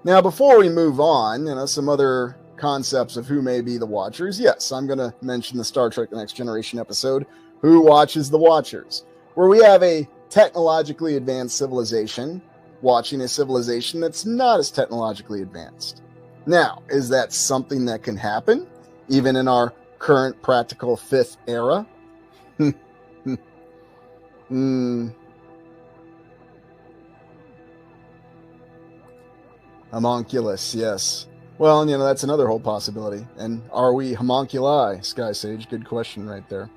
Now, before we move on, some other concepts of who may be the Watchers. Yes, I'm going to mention the Star Trek The Next Generation episode, Who Watches the Watchers, where we have a technologically advanced civilization watching a civilization that's not as technologically advanced. Now, is that something that can happen, even in our current practical fifth era? Homunculus, yes. Well, that's another whole possibility. And are we homunculi, Sky Sage? Good question right there.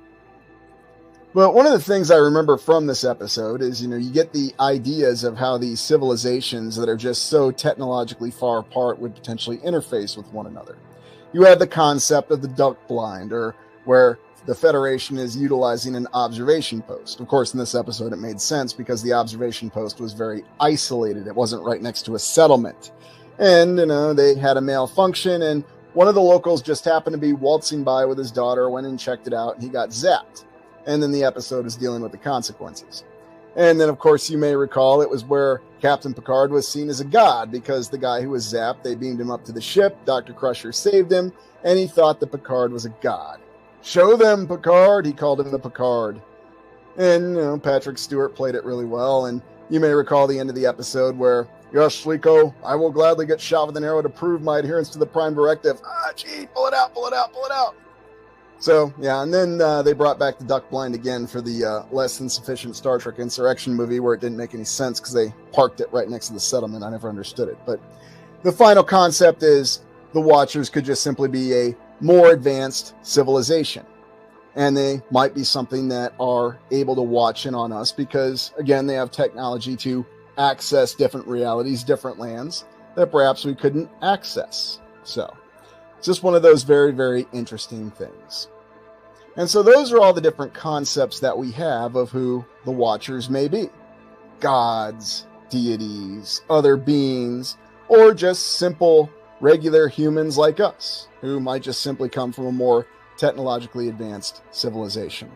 But one of the things I remember from this episode is, you get the ideas of how these civilizations that are just so technologically far apart would potentially interface with one another. You have the concept of the duck blind, or where the Federation is utilizing an observation post. Of course, in this episode, it made sense because the observation post was very isolated. It wasn't right next to a settlement. And, they had a malfunction, and one of the locals just happened to be waltzing by with his daughter, went and checked it out, and he got zapped. And then the episode is dealing with the consequences. And then, of course, you may recall it was where Captain Picard was seen as a god, because the guy who was zapped, they beamed him up to the ship, Dr. Crusher saved him, and he thought that Picard was a god. Show them, Picard! He called him the Picard. And, Patrick Stewart played it really well, and you may recall the end of the episode where, yes, Sliko, I will gladly get shot with an arrow to prove my adherence to the Prime Directive. Gee, pull it out, pull it out, pull it out! So, yeah, and then they brought back the duck blind again for the less than sufficient Star Trek Insurrection movie, where it didn't make any sense because they parked it right next to the settlement. I never understood it. But the final concept is the Watchers could just simply be a more advanced civilization. And they might be something that are able to watch in on us because, again, they have technology to access different realities, different lands that perhaps we couldn't access. So, it's just one of those very, very interesting things. And so those are all the different concepts that we have of who the Watchers may be. Gods, deities, other beings, or just simple, regular humans like us, who might just simply come from a more technologically advanced civilization.